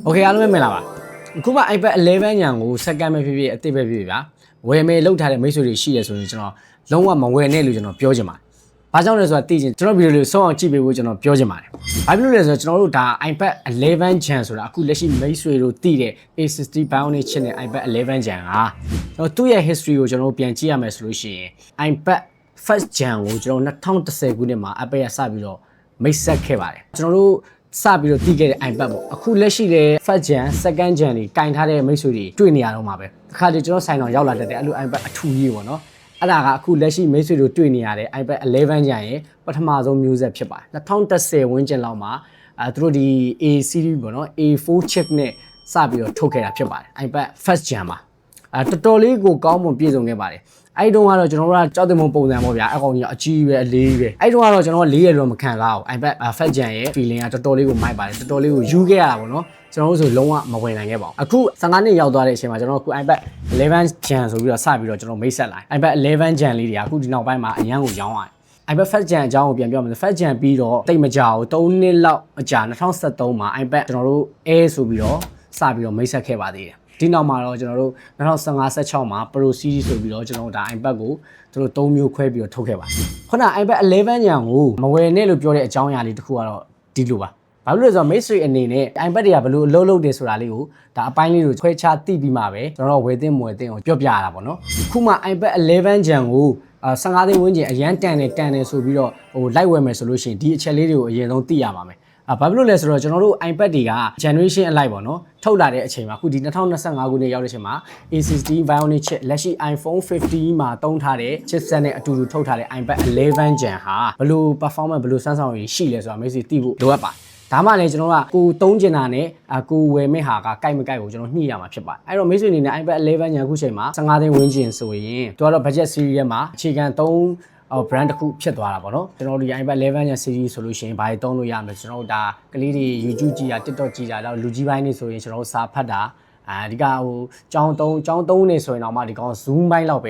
Okay အားလုံးပဲမင်္ဂလာပါအခုမှ iPad 11ညံကိုစက္ကန့်ပဲဖြစ်ဖြစ်အသစ်ပဲဖြစ်ဖြစ်ဗျာဝယ်မယ်လောက်ထားတဲ့မိတ်ဆွေတွေရှိရဆိုရင်ကျွန်တော်လုံးဝမဝယ်နဲ့လို့ကျွန်တော်ပြောချင်ပါတယ်ဘာကြောင့်လဲဆိုတာသိချင်ကျွန်တော်ဗီဒီယိုလေးစောအောင်ကြည့်ပေးဖို့ကျွန်တော်ပြောချင်ပါတယ်ဘာဖြစ်လို့လဲဆိုတော့ကျွန်တော်တို့ဒါ iPad 11 Gen ဆိုတာအခုလက်ရှိမိတ်ဆွေတို့သိတဲ့ A60 Bionic chip နဲ့ iPad 11 Gen ကကျွန်တော်သူ့ရဲ့ history ကိုကျွန်တော်ပြန်ကြည့်ရမယ်ဆိုလို့ရှိရင် iPad first Gen ကိုကျွန်တော်2010ခုနှစ်မှာ Apple ကစပြီးတော့မိတ်ဆက်ခဲ့ပါတယ်ကျွန်တော်တို့စပြီးတော့တည်ခဲ့တဲ့ iPad ပေါ့အခုလက်ရှိတဲ့ first gen second gen တွေကင်ထားတဲ့မိတ်ဆွေတွေတွေ့နေရတော့မှာပဲတစ်ခါတည်းကျွန်တော်ဆိုင်တော်ရောက်လာတဲ့အဲ့လို iPad အထူကြီးပေါ့နော်အဲ့ဒါကအခုလက်ရှိမိတ်ဆွေတို့တွေ့နေရတဲ့ iPad 11 gen ရဲ့ပထမဆုံးမျိုးဆက်ဖြစ်ပါတယ်2010ဝန်းကျင်လောက်မှာသူတို့ဒီ A series ပေါ့နော် A4 chip နဲ့စပြီးတော့ထုတ်ခဲ့တာဖြစ်ပါတယ် iPad first gen မှာတော်တော်လေးကိုကောင်းမွန်ပြည့်စုံခဲ့ပါတယ်အဲ့တုန်းကတော့ကျွန်တော်တို့ကကြောက်တဲ့မုံပုံစံပေါ့ဗျာအကောင်ကြီးအကြီးပဲအလေးပဲအဲ့တုန်းကတော့ကျွန်တော်ကလေးရတော့မခံစားအောင် iPad Fat Gen ရဲ့ feeling ကတော်တော်လေးကိုမိုက်ပါတယ်တော်တော်လေးကိုယူခဲ့ရတာပေါ့နော်ကျွန်တော်တို့ဆိုလုံးဝမဝင်နိုင်ခဲ့ပါဘူးအခု15နှစ်ရောက်သွားတဲ့အချိန်မှာကျွန်တော်အခု iPad 11 Gen ဆိုပြီးတော့စပြီးတော့ကျွန်တော်မိတ်ဆက်လာ iPad 11 Gen လေးတွေကအခုဒီနောက်ပိုင်းမှာအရန်ကိုရောင်းရတယ် iPad Fat Gen အကြောင်းကိုပြန်ပြောမယ် Fat Gen ပြီးတော့တိတ်မကြောက်3နှစ်လောက်အကြာ2013မှာ iPad ကျွန်တော်တို့ Air ဆိုပြီးတော့စပြီးတော့မိတ်ဆက်ခဲ့ပါသေးတယ်ဒီနောက်မှာတော့ကျွန်တော်တို့2015-16မှာ Pro Series ဆိုပြီးတော့ကျွန်တော်တို့ဒါ iPad ကိုသူတို့3မျိုးခွဲပြီးတော့ထုတ်ခဲ့ပါတယ်ခုန iPad 11 ညံကိုမဝယ်နဲ့လို့ပြောတဲ့အကြောင်းအရာလေးတစ်ခုကတော့ဒီလိုပါဘာလို့လဲဆိုတော့ Mystery အနေနဲ့ iPad တွေကဘယ်လိုအလုပ်လုပ်တယ်ဆိုတာလေးကိုဒါအပိုင်းလေးကိုခွဲခြားသိပြီးမှပဲကျွန်တော်တို့ဝယ်သင့်မဝယ်သင့်ကိုပြောပြရတာပေါ့နော်ခုမှ iPad 11 Gen ကို15သိန်းဝန်းကျင်အရန်တန်တယ်ဆိုပြီးတော့ဟိုလိုက်ဝယ်မယ်ဆိုလို့ရှိရင်ဒီအချက်လေးတွေကိုအရင်ဆုံးသိရပါမယ်ဘာဖြစ်လို့လဲဆိုတော့ကျွန်တော်တို့ iPad တွေက generation အလိုက်ပေါ့နော်ထုတ်လာတဲ့အချိန်မှာအခုဒီ2025ခုနှစ်ရောက်တဲ့အချိန်မှာ A60 Bionic chip လက်ရှိ iPhone 15မှာသုံးထားတဲ့ chipset နဲ့အတူတူထုတ်ထားတဲ့ iPad 11 Gen ဟာဘယ်လို performance ဘယ်လိုစွမ်းဆောင်ရည်ရှိလဲဆိုတာမျိုးစီသိဖို့လိုအပ်ပါတယ်ဒါမှလည်းကျွန်တော်ကကိုသုံးကျင်တာနဲ့ကိုဝယ်မဲ့ဟာကကြိုက်မကြိုက်ကိုကျွန်တော်ညှိရမှာဖြစ်ပါတယ်အဲ့တော့မိတ်ဆွေအနေနဲ့ iPad 11 Gen အခုချိန်မှာ15သိန်းဝန်းကျင်ဆိုရင်သူကတော့ budget series ထဲမှာအခြေခံbrand တစ်ခုဖြစ်သွားတာပေါ့နော်ကျွန်တော်တို့ဒီ iPad 11 Gen series ဆိုလို့ရှိရင်ဘာတွေသုံးလို့ရမလဲကျွန်တော်တို့ဒါကလေးတွေ YouTube ကြည့်တာ TikTok ကြည့်တာတော့လူကြီးပိုင်းနေဆိုရင်ကျွန်တော်တို့စာဖတ်တာဒီကဟိုចောင်းသုံးနေဆိုရင်တော့မှဒီကောင် zoom ပိုင်းလောက်ပ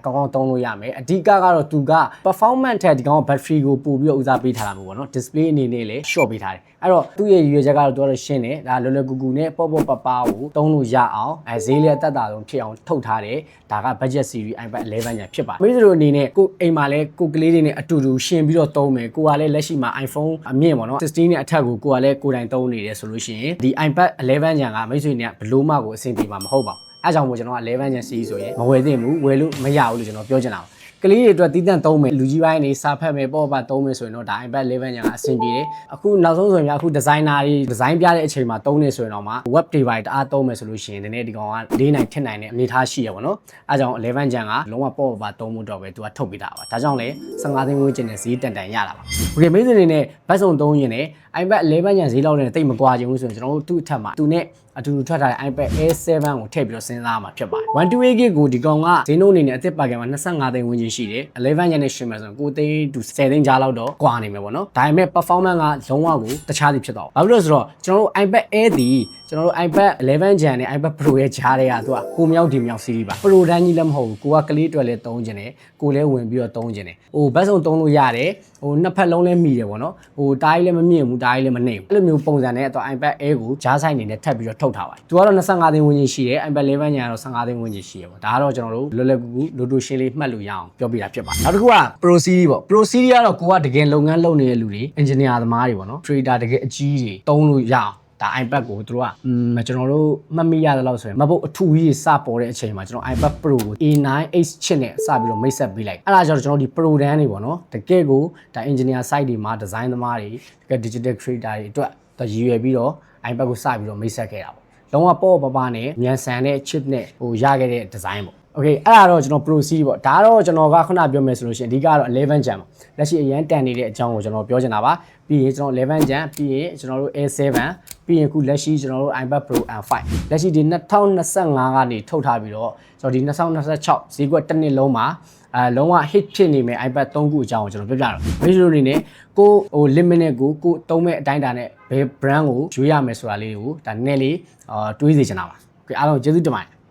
ဲကောင်းကောင်းသုံးလို့ရမယ်အဓိကကတော့သူက performance ထက်ဒီကောင် battery ကိုပို့ပြီးတော့ဦးစားပေးထားတာမျိုးပေါ့နော် display အနေနဲ့လည်း short ပေးထားတယ်အဲ့တော့သူ့ရဲ့ရည်ရွယ်ချက်ကတော့သူကတော့ရှင်းတယ်ဒါလွယ်လွယ်ကူကူနဲ့ပေါ့ပေါ့ပပကိုသုံးလို့ရအောင်ဈေးလည်းအသက်သာဆုံးဖြစ်အောင်ထုတ်ထားတယ်ဒါက budget series iPad 11 ညဖြစ်ပါတယ်မိတ်ဆွေတို့အနေနဲ့ကိုအိမ်မှာလည်းကိုကလေးတွေနဲ့အတူတူရှင်းပြီးတော့သုံးမယ်ကိုကလည်းလက်ရှိမှာ iPhone အမြင့်ပေါ့နော်16နဲ့အထက်ကိုကလည်းကိုယ်တိုင်သုံးနေတယ်ဆိုလို့ရှိရင်ဒီ iPad 11 ညကမိတ်ဆွေတွေကဘလို့မှကိုအဆင်ပြေမှာမဟုတ်ပါဘူးအဲကြောင့်မို့ကျွန်တော်က11 Gen series ဆိုရင်မဝယ်သင့်ဘူးဝယ်လို့မရဘူးလို့ကျွန်တော်ပြောချင်တာပါကလေးတွေအတွက်တီးတန့်သုံးမယ်လူကြီးပိုင်းနေစာဖတ်မယ်ပေါ့ပါသုံးမယ်ဆိုရင်တော့ဒါ iPad 11 ညကအဆင်ပြေတယ်အခုနောက်ဆုံးဆိုရင်အခု designer တွေ design ပြတဲ့အချိန်မှာသုံးနေဆိုရင်တော့မှ web device တအားသုံးမယ်ဆိုလို့ရှိရင်ဒီနေ့ဒီကောင်က၄နိုင်ထစ်နိုင်တဲ့အနေထားရှိရပါတော့အဲကြောင့်11 Gen ကလုံးဝပေါ့ပါသုံးမှုတော့ပဲသူကထုတ်ပေးတာပါဒါကြောင့်လေ15သိန်းဝန်းကျင်နဲ့ဈေးတန်ရတာပါโอเคမိတ်ဆွေတွေနဲ့ဘတ်စုံသုံးရင်လည်း iPad 11 Gen ဈေးလောက်နဲ့တိတ်မကွာချင်ဘူးဆိုရင်ကျွန်တော်တို့သူ့အထက်မှာသူနဲ့အတူတူထွက်ထားတဲ့ iPad Air 7 ကိုထည့်ပြီးတော့စဉ်းစားမှာဖြစ်ပါတယ် 128GB ကိုဒီကောင်ကဈေးနှုန်းအနေနဲ့အသစ်ပါကံမှာ25သိန်းဝန်းကျင်ရှိတယ်11 Gen နဲ့ရှင်မယ်ဆိုရင်9သိန်းto 10သိန်းကြားလောက်တော့ကွာနေမယ်ပေါ့နော်ဒါပေမဲ့ performance ကလုံးဝကိုတခြားစီဖြစ်သွားဘာလို့လဲဆိုတော့ကျွန်တော်တို့ iPad Air ဒီကျွန်တော်တို့ iPad 11 Gen နဲ့ iPad Pro ရဲ့ဂျားတွေကသူကကိုမြောက်ဒီမြောက် series ပါ Pro တန်းကြီးလည်းမဟုတ်ဘူးကိုကကလေးအတွက်လည်းသုံးကျင်တယ်ကိုလည်းဝင်ပြီးတော့သုံးကျင်တယ်ဟိုဘတ်စုံသုံးလို့ရတယ်ဟိုနှစ်ဖက်လုံးလည်းမိတယ်ပေါ့နော်ဟိုတားကြီးလည်းမမြင့်ဘူးတားကြီးလည်းမနှိမ့်ဘူးအဲ့လိုမျိုးပုံစံနဲ့တော့ iPad Air ကိုဂျားဆိုင်နေနဲ့ထပ်ပြီးတော့ထုတ်ထားပါတယ်သူကတော့25သိန်းဝန်းကျင်ရှိတယ် iPad 11 Gen ကတော့15သိန်းဝန်းကျင်ရှိရပေါ့ဒါကတော့ကျွန်တော်တို့လွယ်လွယ်ကူကူလိုတိုရှင်းလေးမှတ်လို့ရအောင်ပြောပြတာဖြစ်ပါတယ်နောက်တစ်ခုက Pro Series ပေါ့ Pro Series ကတော့ကိုကတကယ်လုပ်ငန်းလုပ်နေတဲ့လူတွေ engineer သမားတွေပေါ့နော် trader တကယ်အကြီးတွေသုံးလို့ရအောင်ဒါ iPad ကိုသူတို့ကကျွန်တော်တို့မှတ်မိရတယ်လို့ဆိုရင်မဟုတ်အထူကြီးစပေါ်တဲ့အချိန်မှာကျွန်တော် iPad Pro ကို A9H chip နဲ့စပြီးတော့မိတ်ဆက်ပေးလိုက်အဲ့ဒါကြောင့်ကျွန်တော်ဒီ Pro တန်းတွေပေါ့နော်တကယ်ကိုဒါ engineer site တွေမှာ design သမားတွေတကယ် digital creator တွေအတွက်ရည်ရွယ်ပြီးတော့ iPad ကိုစပြီးတော့မိတ်ဆက်ခဲ့တာပေါ့လုံးဝပေါ့ပပနဲ့မြန်ဆန်တဲ့ chip နဲ့ဟိုရခဲ့တဲ့ design ပေါ့โอเคအဲ့ဒါတော့ကျွန်တော် Pro Series ပေါ့ဒါတော့ကျွန်တော်ကခုနပြောမယ်ဆိုလို့ရှိရင်အဓိကတော့11 Gen ပေါ့လက်ရှိအရန်တန်နေတဲ့အကြောင်းကိုကျွန်တော်ပြောချင်တာပါပြီးရင်ကျွန်တော်11 Gen ပြီးရင်ကျွန်တော်တို့ A7 ပြီးရင်ခုလက်ရှိကျွန်တော်တို့ iPad Pro M5 လက်ရှိဒီ2025ကနေထုတ်ထားပြီးတော့ကျွန်တော်ဒီ2026ဈေးကွက်တစ်နှစ်လုံးမှာလုံးဝ hit ဖြစ်နေမယ် iPad 3ခုအကြောင်းကိုကျွန်တော်ပြောပြတော့မိတ်ဆွေတို့အနေနဲ့ကိုဟို limit နဲ့ကိုသုံးမဲ့အတိုင်းအတာနဲ့ဘယ် brand ကိုရွေးရမယ်ဆိုတာလေးကိုဒါနည်းနည်းလေးတွေးစီချင်တာပါโอเคအားလုံးကျေးဇူးတင်ပါတယ်